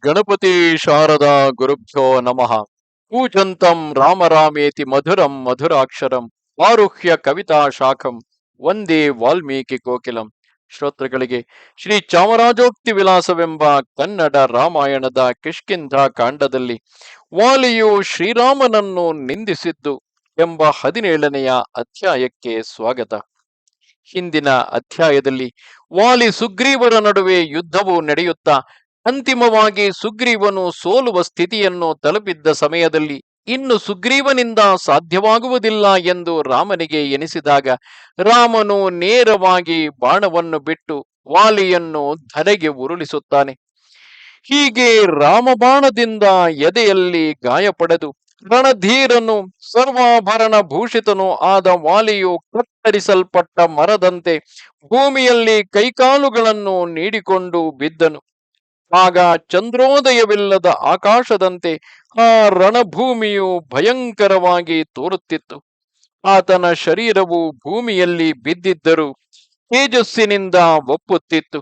ಗಣಪತಿ ಶಾರದಾ ಗುರುಭ್ಯೋ ನಮಃ. ಕೂಜಂತಂ ರಾಮ ರಾಮೇತಿ ಮಧುರಂ ಮಧುರಾಕ್ಷರಂ ಆರುಹ್ಯ ಕವಿತಾ ಶಾಖಂ ವಂದೇ ವಾಲ್ಮೀಕಿ ಕೋಕಿಲಂ. ಶ್ರೋತೃಗಳಿಗೆ ಶ್ರೀ ಚಾಮರಾಜೋಕ್ತಿ ವಿಲಾಸವೆಂಬ ಕನ್ನಡ ರಾಮಾಯಣದ ಕಿಷ್ಕಿಂಧ ಕಾಂಡದಲ್ಲಿ ವಾಲಿಯು ಶ್ರೀರಾಮನನ್ನು ನಿಂದಿಸಿದ್ದು ಎಂಬ 17ನೆಯ ಅಧ್ಯಾಯಕ್ಕೆ ಸ್ವಾಗತ. ಹಿಂದಿನ ಅಧ್ಯಾಯದಲ್ಲಿ ವಾಲಿ ಸುಗ್ರೀವರ ನಡುವೆ ಯುದ್ಧವು ನಡೆಯುತ್ತಾ ಅಂತಿಮವಾಗಿ ಸುಗ್ರೀವನು ಸೋಲುವ ಸ್ಥಿತಿಯನ್ನು ತಲುಪಿದ್ದ ಸಮಯದಲ್ಲಿ ಇನ್ನು ಸುಗ್ರೀವನಿಂದ ಸಾಧ್ಯವಾಗುವುದಿಲ್ಲ ಎಂದು ರಾಮನಿಗೆ ಎನಿಸಿದಾಗ ರಾಮನು ನೇರವಾಗಿ ಬಾಣವನ್ನು ಬಿಟ್ಟು ವಾಲಿಯನ್ನು ಧರೆಗೆ ಉರುಳಿಸುತ್ತಾನೆ. ಹೀಗೆ ರಾಮಬಾಣದಿಂದ ಎದೆಯಲ್ಲಿ ಗಾಯಪಡೆದು ರಣಧೀರನು ಸರ್ವಾಭರಣ ಭೂಷಿತನು ಆದ ವಾಲಿಯು ಕತ್ತರಿಸಲ್ಪಟ್ಟ ಮರದಂತೆ ಭೂಮಿಯಲ್ಲಿ ಕೈಕಾಲುಗಳನ್ನು ನೀಡಿಕೊಂಡು ಬಿದ್ದನು. ಆಗ ಚಂದ್ರೋದಯವಿಲ್ಲದ ಆಕಾಶದಂತೆ ಆ ರಣಭೂಮಿಯು ಭಯಂಕರವಾಗಿ ತೋರುತ್ತಿತ್ತು. ಆತನ ಶರೀರವು ಭೂಮಿಯಲ್ಲಿ ಬಿದ್ದಿದ್ದರೂ ತೇಜಸ್ಸಿನಿಂದ ಒಪ್ಪುತ್ತಿತ್ತು.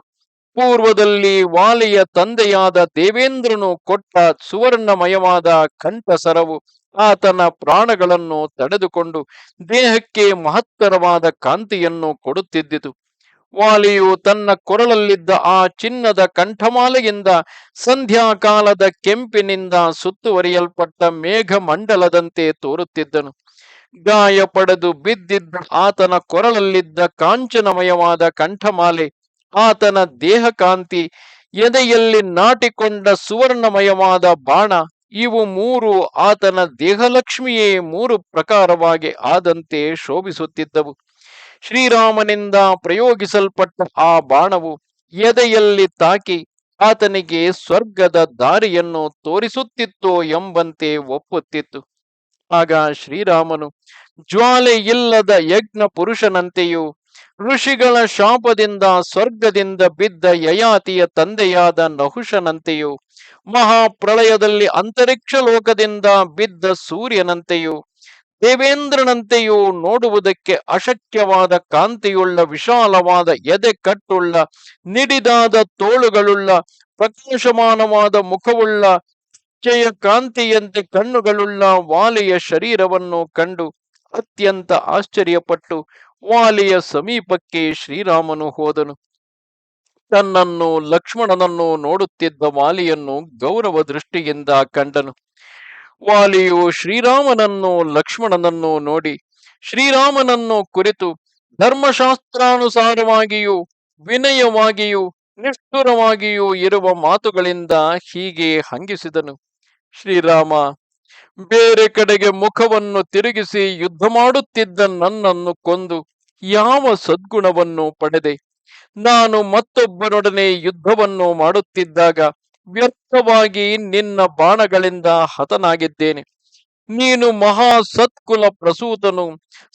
ಪೂರ್ವದಲ್ಲಿ ವಾಲಿಯ ತಂದೆಯಾದ ದೇವೇಂದ್ರನು ಕೊಟ್ಟ ಸುವರ್ಣಮಯವಾದ ಕಂಠಸರವು ಆತನ ಪ್ರಾಣಗಳನ್ನು ತಡೆದುಕೊಂಡು ದೇಹಕ್ಕೆ ಮಹತ್ತರವಾದ ಕಾಂತಿಯನ್ನು ಕೊಡುತ್ತಿದ್ದಿತು. ವಾಲಿಯು ತನ್ನ ಕೊರಳಲ್ಲಿದ್ದ ಆ ಚಿನ್ನದ ಕಂಠಮಾಲೆಯಿಂದ ಸಂಧ್ಯಾಕಾಲದ ಕೆಂಪಿನಿಂದ ಸುತ್ತುವರಿಯಲ್ಪಟ್ಟ ಮೇಘಮಂಡಲದಂತೆ ತೋರುತ್ತಿದ್ದನು. ಗಾಯ ಪಡೆದು ಬಿದ್ದಿದ್ದ ಆತನ ಕೊರಳಲ್ಲಿದ್ದ ಕಾಂಚನಮಯವಾದ ಕಂಠಮಾಲೆ, ಆತನ ದೇಹಕಾಂತಿ, ಎದೆಯಲ್ಲಿ ನಾಟಿಕೊಂಡ ಸುವರ್ಣಮಯವಾದ ಬಾಣ, ಇವು ಮೂರು ಆತನ ದೇಹಲಕ್ಷ್ಮಿಯೇ ಮೂರು ಪ್ರಕಾರವಾಗಿ ಆದಂತೆ ಶೋಭಿಸುತ್ತಿದ್ದವು. ಶ್ರೀರಾಮನಿಂದ ಪ್ರಯೋಗಿಸಲ್ಪಟ್ಟ ಆ ಬಾಣವು ಎದೆಯಲ್ಲಿ ತಾಕಿ ಆತನಿಗೆ ಸ್ವರ್ಗದ ದಾರಿಯನ್ನು ತೋರಿಸುತ್ತಿತ್ತೋ ಎಂಬಂತೆ ಒಪ್ಪುತ್ತಿತ್ತು. ಆಗ ಶ್ರೀರಾಮನು ಜ್ವಾಲೆ ಇಲ್ಲದ ಯಜ್ಞ ಪುರುಷನಂತೆಯೂ ಋಷಿಗಳ ಶಾಪದಿಂದ ಸ್ವರ್ಗದಿಂದ ಬಿದ್ದ ಯಯಾತಿಯ ತಂದೆಯಾದ ನಹುಷನಂತೆಯೂ ಮಹಾಪ್ರಳಯದಲ್ಲಿ ಅಂತರಿಕ್ಷ ಲೋಕದಿಂದ ಬಿದ್ದ ಸೂರ್ಯನಂತೆಯೂ ದೇವೇಂದ್ರನಂತೆಯೂ ನೋಡುವುದಕ್ಕೆ ಅಶಕ್ಯವಾದ ಕಾಂತಿಯುಳ್ಳ ವಿಶಾಲವಾದ ಎದೆ ಕಟ್ಟುಳ್ಳ ನಿಡಿದಾದ ತೋಳುಗಳುಳ್ಳ ಪ್ರಕಾಶಮಾನವಾದ ಮುಖವುಳ್ಳ ಜಯ ಕಾಂತಿಯಂತೆ ಕಣ್ಣುಗಳುಳ್ಳ ವಾಲಿಯ ಶರೀರವನ್ನು ಕಂಡು ಅತ್ಯಂತ ಆಶ್ಚರ್ಯಪಟ್ಟು ವಾಲಿಯ ಸಮೀಪಕ್ಕೆ ಶ್ರೀರಾಮನು ಹೋದನು. ತನ್ನನ್ನು ಲಕ್ಷ್ಮಣನನ್ನು ನೋಡುತ್ತಿದ್ದ ವಾಲಿಯನ್ನು ಗೌರವ ದೃಷ್ಟಿಯಿಂದ ಕಂಡನು. ವಾಲಿಯು ಶ್ರೀರಾಮನನ್ನು ಲಕ್ಷ್ಮಣನನ್ನು ನೋಡಿ ಶ್ರೀರಾಮನನ್ನು ಕುರಿತು ಧರ್ಮಶಾಸ್ತ್ರಾನುಸಾರವಾಗಿಯೂ ವಿನಯವಾಗಿಯೂ ನಿಷ್ಠುರವಾಗಿಯೂ ಇರುವ ಮಾತುಗಳಿಂದ ಹೀಗೆ ಹಂಗಿಸಿದನು. ಶ್ರೀರಾಮ, ಬೇರೆ ಕಡೆಗೆ ಮುಖವನ್ನು ತಿರುಗಿಸಿ ಯುದ್ಧ ಮಾಡುತ್ತಿದ್ದ ನನ್ನನ್ನು ಕೊಂದು ಯಾವ ಸದ್ಗುಣವನ್ನು ಪಡೆದೆ? ನಾನು ಮತ್ತೊಬ್ಬರೊಡನೆ ಯುದ್ಧವನ್ನು ಮಾಡುತ್ತಿದ್ದಾಗ ವ್ಯರ್ಥವಾಗಿ ನಿನ್ನ ಬಾಣಗಳಿಂದ ಹತನಾಗಿದ್ದೇನೆ. ನೀನು ಮಹಾ ಸತ್ಕುಲ ಪ್ರಸೂತನು,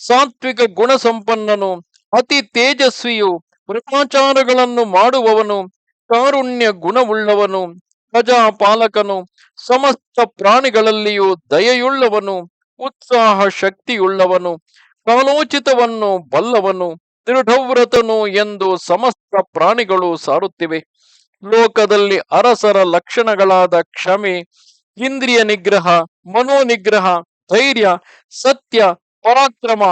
ಸಾತ್ವಿಕ ಗುಣ ಸಂಪನ್ನನು, ಅತಿ ತೇಜಸ್ವಿಯು, ಬ್ರಹ್ಮಚಾರಗಳನ್ನು ಮಾಡುವವನು, ಕಾರುಣ್ಯ ಗುಣವುಳ್ಳವನು, ಪ್ರಜಾಪಾಲಕನು, ಸಮಸ್ತ ಪ್ರಾಣಿಗಳಲ್ಲಿಯೂ ದಯೆಯುಳ್ಳವನು, ಉತ್ಸಾಹ ಶಕ್ತಿಯುಳ್ಳವನು, ಕಾಲೋಚಿತವನ್ನು ಬಲ್ಲವನು, ದೃಢವ್ರತನು ಎಂದು ಸಮಸ್ತ ಪ್ರಾಣಿಗಳು ಸಾರುತ್ತಿವೆ. ಲೋಕದಲ್ಲಿ ಅರಸರ ಲಕ್ಷಣಗಳಾದ ಕ್ಷಮೆ, ಇಂದ್ರಿಯ ನಿಗ್ರಹ, ಮನೋನಿಗ್ರಹ, ಧೈರ್ಯ, ಸತ್ಯ, ಪರಾಕ್ರಮ,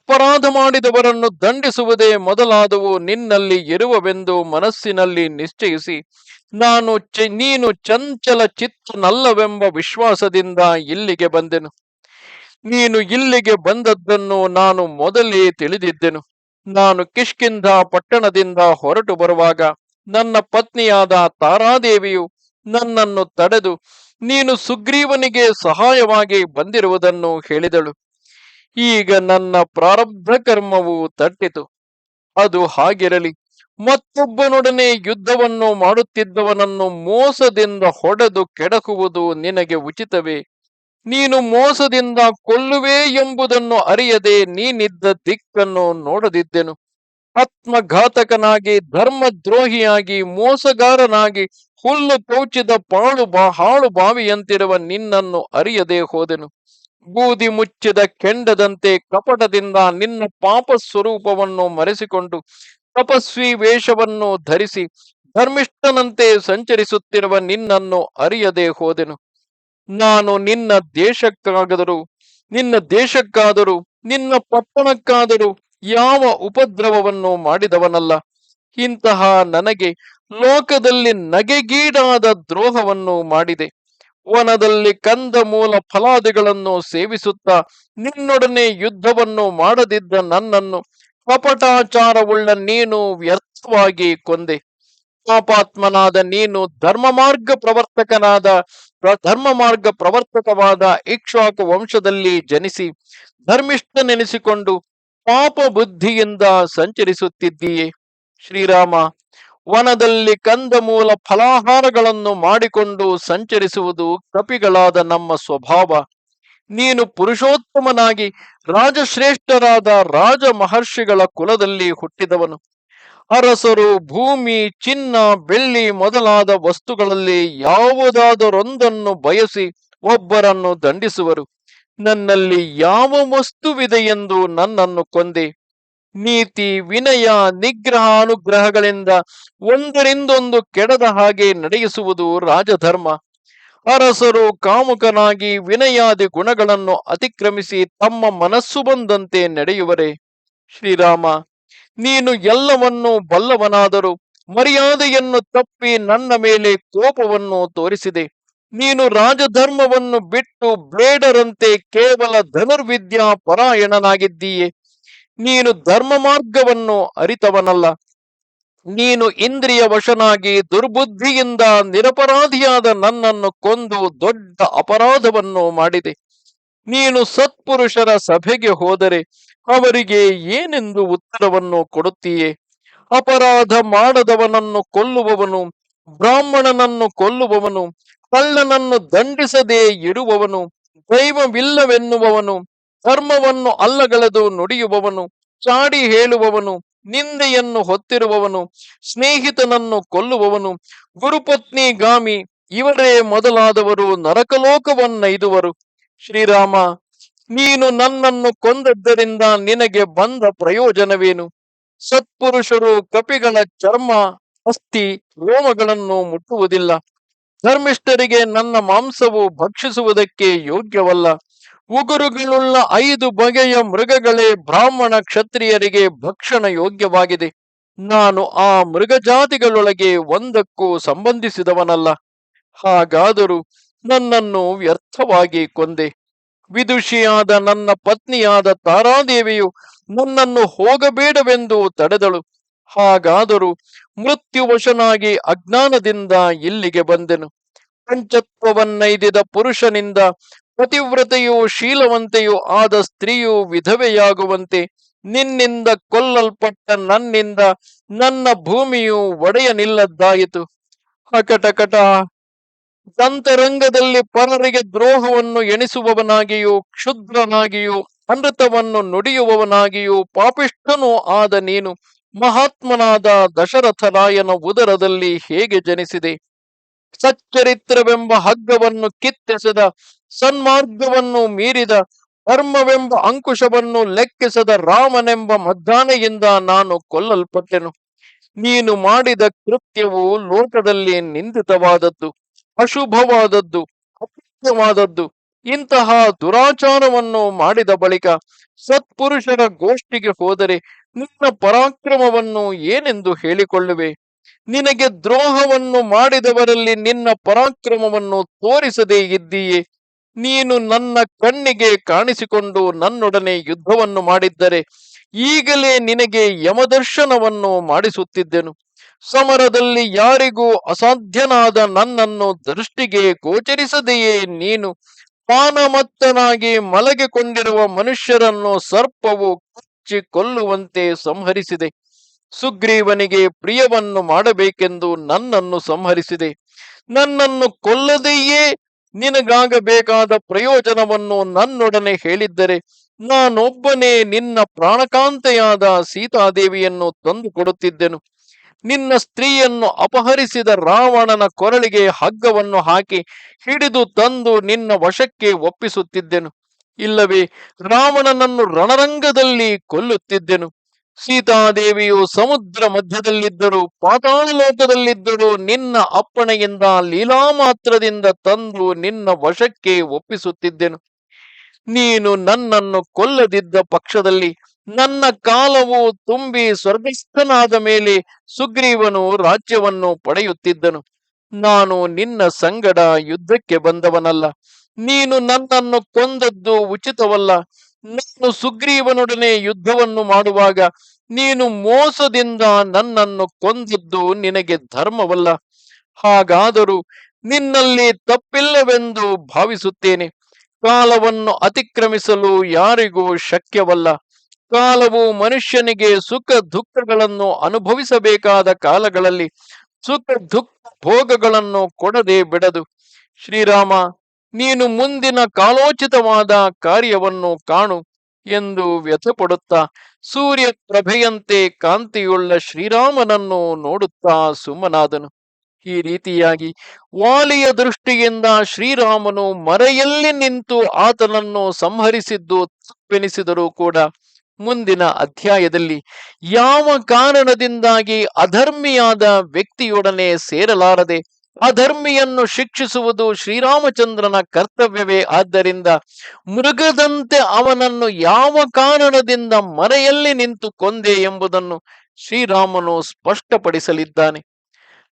ಅಪರಾಧ ಮಾಡಿದವರನ್ನು ದಂಡಿಸುವುದೇ ಮೊದಲಾದವು ನಿನ್ನಲ್ಲಿ ಇರುವವೆಂದು ಮನಸ್ಸಿನಲ್ಲಿ ನಿಶ್ಚಯಿಸಿ ನೀನು ಚಂಚಲ ಚಿತ್ತನಲ್ಲವೆಂಬ ವಿಶ್ವಾಸದಿಂದ ಇಲ್ಲಿಗೆ ಬಂದೆನು. ನೀನು ಇಲ್ಲಿಗೆ ಬಂದದ್ದನ್ನು ನಾನು ಮೊದಲೇ ತಿಳಿದಿದ್ದೆನು. ನಾನು ಕಿಷ್ಕಿಂಧ ಪಟ್ಟಣದಿಂದ ಹೊರಟು ಬರುವಾಗ ನನ್ನ ಪತ್ನಿಯಾದ ತಾರಾದೇವಿಯು ನನ್ನನ್ನು ತಡೆದು ನೀನು ಸುಗ್ರೀವನಿಗೆ ಸಹಾಯವಾಗಿ ಬಂದಿರುವುದನ್ನು ಹೇಳಿದಳು. ಈಗ ನನ್ನ ಪ್ರಾರಬ್ಧ ಕರ್ಮವು ತಟ್ಟಿತು. ಅದು ಹಾಗಿರಲಿ, ಮತ್ತೊಬ್ಬನೊಡನೆ ಯುದ್ಧವನ್ನು ಮಾಡುತ್ತಿದ್ದವನನ್ನು ಮೋಸದಿಂದ ಹೊಡೆದು ಕೆಡಕುವುದು ನಿನಗೆ ಉಚಿತವೇ? ನೀನು ಮೋಸದಿಂದ ಕೊಲ್ಲುವೆ ಎಂಬುದನ್ನು ಅರಿಯದೆ ನೀನಿದ್ದ ದಿಕ್ಕನ್ನು ನೋಡದಿದ್ದೆನು. ಆತ್ಮಘಾತಕನಾಗಿ, ಧರ್ಮದ್ರೋಹಿಯಾಗಿ, ಮೋಸಗಾರನಾಗಿ, ಹುಲ್ಲು ಕೌಚಿದ ಹಾಳು ಬಾವಿಯಂತಿರುವ ನಿನ್ನನ್ನು ಅರಿಯದೆ ಹೋದೆನು. ಬೂದಿ ಮುಚ್ಚಿದ ಕೆಂಡದಂತೆ ಕಪಟದಿಂದ ನಿನ್ನ ಪಾಪ ಸ್ವರೂಪವನ್ನು ಮರೆಸಿಕೊಂಡು ತಪಸ್ವಿ ವೇಷವನ್ನು ಧರಿಸಿ ಧರ್ಮಿಷ್ಠನಂತೆ ಸಂಚರಿಸುತ್ತಿರುವ ನಿನ್ನನ್ನು ಅರಿಯದೆ ಹೋದೆನು. ನಾನು ನಿನ್ನ ದೇಶಕ್ಕಾದರೂ ನಿನ್ನ ಪಟ್ಟಣಕ್ಕಾದರೂ ಯಾವ ಉಪದ್ರವವನ್ನು ಮಾಡಿದವನಲ್ಲ. ಇಂತಹ ನನಗೆ ಲೋಕದಲ್ಲಿ ನಗೆಗೀಡಾದ ದ್ರೋಹವನ್ನು ಮಾಡಿದೆ. ವನದಲ್ಲಿ ಕಂದ ಮೂಲ ಫಲಾದಿಗಳನ್ನು ಸೇವಿಸುತ್ತಾ ನಿನ್ನೊಡನೆ ಯುದ್ಧವನ್ನು ಮಾಡದಿದ್ದ ನನ್ನನ್ನು ಕಪಟಾಚಾರವುಳ್ಳ ನೀನು ವ್ಯರ್ಥವಾಗಿ ಕೊಂದೆ. ಪಾಪಾತ್ಮನಾದ ನೀನು ಧರ್ಮ ಮಾರ್ಗ ಪ್ರವರ್ತಕವಾದ ಇಕ್ಷ್ವಾಕು ವಂಶದಲ್ಲಿ ಜನಿಸಿ ಧರ್ಮಿಷ್ಠನೆನಿಸಿಕೊಂಡು ಪಾಪ ಬುದ್ಧಿಯಿಂದ ಸಂಚರಿಸುತ್ತಿದ್ದೀಯೆ. ಶ್ರೀರಾಮ, ವನದಲ್ಲಿ ಕಂದ ಮೂಲ ಫಲಾಹಾರಗಳನ್ನು ಮಾಡಿಕೊಂಡು ಸಂಚರಿಸುವುದು ಕಪಿಗಳಾದ ನಮ್ಮ ಸ್ವಭಾವ. ನೀನು ಪುರುಷೋತ್ತಮನಾಗಿ ರಾಜಶ್ರೇಷ್ಠರಾದ ರಾಜ ಮಹರ್ಷಿಗಳ ಕುಲದಲ್ಲಿ ಹುಟ್ಟಿದವನು. ಅರಸರು ಭೂಮಿ, ಚಿನ್ನ, ಬೆಳ್ಳಿ ಮೊದಲಾದ ವಸ್ತುಗಳಲ್ಲಿ ಯಾವುದಾದರೊಂದನ್ನು ಬಯಸಿ ಒಬ್ಬರನ್ನು ದಂಡಿಸುವರು. ನನ್ನಲ್ಲಿ ಯಾವ ವಸ್ತುವಿದೆ ಎಂದು ನನ್ನನ್ನು ಕೊಂದೆ. ನೀತಿ, ವಿನಯ, ನಿಗ್ರಹ, ಅನುಗ್ರಹಗಳಿಂದ ಒಂದರಿಂದೊಂದು ಕೆಡದ ಹಾಗೆ ನಡೆಯಿಸುವುದು ರಾಜಧರ್ಮ. ಅರಸರು ಕಾಮುಕನಾಗಿ ವಿನಯಾದಿ ಗುಣಗಳನ್ನು ಅತಿಕ್ರಮಿಸಿ ತಮ್ಮ ಮನಸ್ಸು ಬಂದಂತೆ ನಡೆಯುವರೆ. ಶ್ರೀರಾಮ, ನೀನು ಎಲ್ಲವನ್ನೂ ಬಲ್ಲವನಾದರೂ ಮರ್ಯಾದೆಯನ್ನು ತಪ್ಪಿ ನನ್ನ ಮೇಲೆ ಕೋಪವನ್ನು ತೋರಿಸಿದೆ. ನೀನು ರಾಜಧರ್ಮವನ್ನು ಬಿಟ್ಟು ಬೇಡರಂತೆ ಕೇವಲ ಧನುರ್ವಿದ್ಯಾ ಪರಾಯಣನಾಗಿದ್ದೀಯೆ. ನೀನು ಧರ್ಮ ಮಾರ್ಗವನ್ನು ಅರಿತವನಲ್ಲ. ನೀನು ಇಂದ್ರಿಯ ವಶನಾಗಿ ದುರ್ಬುದ್ಧಿಯಿಂದ ನಿರಪರಾಧಿಯಾದ ನನ್ನನ್ನು ಕೊಂದು ದೊಡ್ಡ ಅಪರಾಧವನ್ನು ಮಾಡಿದೆ. ನೀನು ಸತ್ಪುರುಷರ ಸಭೆಗೆ ಹೋದರೆ ಅವರಿಗೆ ಏನೆಂದು ಉತ್ತರವನ್ನು ಕೊಡುತ್ತೀಯೆ? ಅಪರಾಧ ಮಾಡದವನನ್ನು ಕೊಲ್ಲುವವನು, ಬ್ರಾಹ್ಮಣನನ್ನು ಕೊಲ್ಲುವವನು, ಕಳ್ಳನನ್ನು ದಂಡಿಸದೆ ಇಡುವವನು, ದೈವವಿಲ್ಲವೆನ್ನುವವನು, ಧರ್ಮವನ್ನು ಅಲ್ಲಗಳೆದು ನುಡಿಯುವವನು, ಚಾಡಿ ಹೇಳುವವನು, ನಿಂದೆಯನ್ನು ಹೊತ್ತಿರುವವನು, ಸ್ನೇಹಿತನನ್ನು ಕೊಲ್ಲುವವನು, ಗುರುಪತ್ನಿಗಾಮಿ ಇವರೇ ಮೊದಲಾದವರು ನರಕಲೋಕವನ್ನೈದುವರು. ಶ್ರೀರಾಮ, ನೀನು ನನ್ನನ್ನು ಕೊಂದದ್ದರಿಂದ ನಿನಗೆ ಬಂದ ಪ್ರಯೋಜನವೇನು? ಸತ್ಪುರುಷರು ಕಪಿಗಳ ಚರ್ಮ, ಅಸ್ಥಿ, ರೋಮಗಳನ್ನು ಮುಟ್ಟುವುದಿಲ್ಲ. ಧರ್ಮಿಷ್ಠರಿಗೆ ನನ್ನ ಮಾಂಸವು ಭಕ್ಷಿಸುವುದಕ್ಕೆ ಯೋಗ್ಯವಲ್ಲ. ಉಗುರುಗಳುಳ್ಳ 5 ಬಗೆಯ ಮೃಗಗಳೇ ಬ್ರಾಹ್ಮಣ ಕ್ಷತ್ರಿಯರಿಗೆ ಭಕ್ಷಣ ಯೋಗ್ಯವಾಗಿದೆ. ನಾನು ಆ ಮೃಗಜಾತಿಗಳೊಳಗೆ ಒಂದಕ್ಕೂ ಸಂಬಂಧಿಸಿದವನಲ್ಲ. ಹಾಗಾದರೂ ನನ್ನನ್ನು ವ್ಯರ್ಥವಾಗಿ ಕೊಂದೆ. ವಿದುಷಿಯಾದ ನನ್ನ ಪತ್ನಿಯಾದ ತಾರಾದೇವಿಯು ನನ್ನನ್ನು ಹೋಗಬೇಡವೆಂದು ತಡೆದಳು. ಹಾಗಾದರೂ ಮೃತ್ಯುವಶನಾಗಿ ಅಜ್ಞಾನದಿಂದ ಇಲ್ಲಿಗೆ ಬಂದೆನು. ಪಂಚತ್ವವನ್ನೈದಿದ ಪುರುಷನಿಂದ ಪತಿವ್ರತೆಯೂ ಶೀಲವಂತೆಯೂ ಆದ ಸ್ತ್ರೀಯು ವಿಧವೆಯಾಗುವಂತೆ ನಿನ್ನಿಂದ ಕೊಲ್ಲಲ್ಪಟ್ಟ ನನ್ನಿಂದ ನನ್ನ ಭೂಮಿಯು ಒಡೆಯನಿಲ್ಲದ್ದಾಯಿತು. ಅಕಟಕಟ ದಂತರಂಗದಲ್ಲಿ ಪರರಿಗೆ ದ್ರೋಹವನ್ನು ಎಣಿಸುವವನಾಗಿಯೂ ಕ್ಷುದ್ರನಾಗಿಯೂ ಅಮೃತವನ್ನು ನುಡಿಯುವವನಾಗಿಯೂ ಪಾಪಿಷ್ಠನೂ ಆದ ನೀನು ಮಹಾತ್ಮನಾದ ದಶರಥರಾಯನ ಉದರದಲ್ಲಿ ಹೇಗೆ ಜನಿಸಿದೆ? ಸಚ್ಚರಿತ್ರವೆಂಬ ಹಗ್ಗವನ್ನು ಕಿತ್ತೆಸೆದ, ಸನ್ಮಾರ್ಗವನ್ನು ಮೀರಿದ, ಧರ್ಮವೆಂಬ ಅಂಕುಶವನ್ನು ಲೆಕ್ಕಿಸದ ರಾಮನೆಂಬ ಮದ್ದಾನೆಯಿಂದ ನಾನು ಕೊಲ್ಲಲ್ಪಟ್ಟೆನು. ನೀನು ಮಾಡಿದ ಕೃತ್ಯವು ಲೋಕದಲ್ಲಿ ನಿಂದಿತವಾದದ್ದು, ಅಶುಭವಾದದ್ದು, ಅಪೂಜ್ಯವಾದದ್ದು. ಇಂತಹ ದುರಾಚಾರವನ್ನು ಮಾಡಿದ ಬಳಿಕ ಸತ್ಪುರುಷರ ಗೋಷ್ಠಿಗೆ ಹೋದರೆ ನಿನ್ನ ಪರಾಕ್ರಮವನ್ನು ಏನೆಂದು ಹೇಳಿಕೊಳ್ಳುವೆ? ನಿನಗೆ ದ್ರೋಹವನ್ನು ಮಾಡಿದವರಲ್ಲಿ ನಿನ್ನ ಪರಾಕ್ರಮವನ್ನು ತೋರಿಸದೇ ಇದ್ದೀಯೆ. ನೀನು ನನ್ನ ಕಣ್ಣಿಗೆ ಕಾಣಿಸಿಕೊಂಡು ನನ್ನೊಡನೆ ಯುದ್ಧವನ್ನು ಮಾಡಿದ್ದರೆ ಈಗಲೇ ನಿನಗೆ ಯಮದರ್ಶನವನ್ನು ಮಾಡಿಸುತ್ತಿದ್ದೆನು. ಸಮರದಲ್ಲಿ ಯಾರಿಗೂ ಅಸಾಧ್ಯನಾದ ನನ್ನನ್ನು ದೃಷ್ಟಿಗೆ ಗೋಚರಿಸದೆಯೇ ನೀನು ಪಾನಮತ್ತನಾಗಿ ಮಲಗಿಕೊಂಡಿರುವ ಮನುಷ್ಯರನ್ನು ಸರ್ಪವು ಕಚ್ಚಿ ಕೊಲ್ಲುವಂತೆ ಸಂಹರಿಸಿದೆ. ಸುಗ್ರೀವನಿಗೆ ಪ್ರಿಯವನ್ನು ಮಾಡಬೇಕೆಂದು ನನ್ನನ್ನು ಸಂಹರಿಸಿದೆ. ನನ್ನನ್ನು ಕೊಲ್ಲದೆಯೇ ನಿನಗಾಗಬೇಕಾದ ಪ್ರಯೋಜನವನ್ನು ನನ್ನೊಡನೆ ಹೇಳಿದ್ದರೆ ನಾನೊಬ್ಬನೇ ನಿನ್ನ ಪ್ರಾಣಕಾಂತೆಯಾದ ಸೀತಾದೇವಿಯನ್ನು ತಂದು ಕೊಡುತ್ತಿದ್ದೆನು. ನಿನ್ನ ಸ್ತ್ರೀಯನ್ನು ಅಪಹರಿಸಿದ ರಾವಣನ ಕೊರಳಿಗೆ ಹಗ್ಗವನ್ನು ಹಾಕಿ ಹಿಡಿದು ತಂದು ನಿನ್ನ ವಶಕ್ಕೆ ಒಪ್ಪಿಸುತ್ತಿದ್ದೆನು. ಇಲ್ಲವೇ ರಾವಣನನ್ನು ರಣರಂಗದಲ್ಲಿ ಕೊಲ್ಲುತ್ತಿದ್ದೆನು. ಸೀತಾದೇವಿಯು ಸಮುದ್ರ ಮಧ್ಯದಲ್ಲಿದ್ದರು, ಪಾತಾಳ ಲೋಕದಲ್ಲಿದ್ದರು, ನಿನ್ನ ಅಪ್ಪಣೆಯಿಂದ ಲೀಲಾ ಮಾತ್ರದಿಂದ ತಂದು ನಿನ್ನ ವಶಕ್ಕೆ ಒಪ್ಪಿಸುತ್ತಿದ್ದೆನು. ನೀನು ನನ್ನನ್ನು ಕೊಲ್ಲದಿದ್ದ ಪಕ್ಷದಲ್ಲಿ ನನ್ನ ಕಾಲವು ತುಂಬಿ ಸ್ವರ್ಗಸ್ಥನಾದ ಮೇಲೆ ಸುಗ್ರೀವನು ರಾಜ್ಯವನ್ನು ಪಡೆಯುತ್ತಿದ್ದನು. ನಾನು ನಿನ್ನ ಸಂಗಡ ಯುದ್ಧಕ್ಕೆ ಬಂದವನಲ್ಲ. ನೀನು ನನ್ನನ್ನು ಕೊಂದದ್ದು ಉಚಿತವಲ್ಲ. ನಾನು ಸುಗ್ರೀವನೊಡನೆ ಯುದ್ಧವನ್ನು ಮಾಡುವಾಗ ನೀನು ಮೋಸದಿಂದ ನನ್ನನ್ನು ಕೊಂದದ್ದು ನಿನಗೆ ಧರ್ಮವಲ್ಲ. ಹಾಗಾದರೂ ನಿನ್ನಲ್ಲಿ ತಪ್ಪಿಲ್ಲವೆಂದು ಭಾವಿಸುತ್ತೇನೆ. ಕಾಲವನ್ನು ಅತಿಕ್ರಮಿಸಲು ಯಾರಿಗೂ ಶಕ್ಯವಲ್ಲ. ಕಾಲವು ಮನುಷ್ಯನಿಗೆ ಸುಖ ದುಃಖಗಳನ್ನು ಅನುಭವಿಸಬೇಕಾದ ಕಾಲಗಳಲ್ಲಿ ಸುಖ ದುಃಖ ಭೋಗಗಳನ್ನು ಕೊಡದೆ ಬಿಡದು. ಶ್ರೀರಾಮ, ನೀನು ಮುಂದಿನ ಕಾಲೋಚಿತವಾದ ಕಾರ್ಯವನ್ನು ಕಾಣು ಎಂದು ವ್ಯಥಪಡುತ್ತಾ ಸೂರ್ಯ ಪ್ರಭೆಯಂತೆ ಕಾಂತಿಯುಳ್ಳ ಶ್ರೀರಾಮನನ್ನು ನೋಡುತ್ತಾ ಸುಮ್ಮನಾದನು. ಈ ರೀತಿಯಾಗಿ ವಾಲಿಯ ದೃಷ್ಟಿಯಿಂದ ಶ್ರೀರಾಮನು ಮರೆಯಲ್ಲಿ ನಿಂತು ಆತನನ್ನು ಸಂಹರಿಸಿದ್ದು ತಪ್ಪೆನಿಸಿದರೂ ಕೂಡ ಮುಂದಿನ ಅಧ್ಯಾಯದಲ್ಲಿ ಯಾವ ಕಾರಣದಿಂದಾಗಿ ಅಧರ್ಮಿಯಾದ ವ್ಯಕ್ತಿಯೊಡನೆ ಸೇರಲಾರದೆ ಅಧರ್ಮಿಯನ್ನು ಶಿಕ್ಷಿಸುವುದು ಶ್ರೀರಾಮಚಂದ್ರನ ಕರ್ತವ್ಯವೇ. ಆದ್ದರಿಂದ ಮೃಗದಂತೆ ಅವನನ್ನು ಯಾವ ಕಾರಣದಿಂದ ಮರೆಯಲ್ಲಿ ನಿಂತು ಕೊಂದೆ ಎಂಬುದನ್ನು ಶ್ರೀರಾಮನು ಸ್ಪಷ್ಟಪಡಿಸಲಿದ್ದಾನೆ.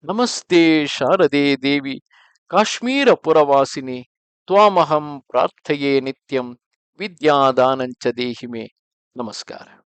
ನಮಸ್ತೆ ಶಾರದೆ ದೇವಿ, ಕಾಶ್ಮೀರ ಪುರವಾಸಿನಿ, ತ್ವಾಮಹಂ ಪ್ರಾರ್ಥಯೇ ನಿತ್ಯಂ, ವಿದ್ಯಾದಾನಂಚ ದೇಹಿಮೆ. ನಮಸ್ಕಾರ.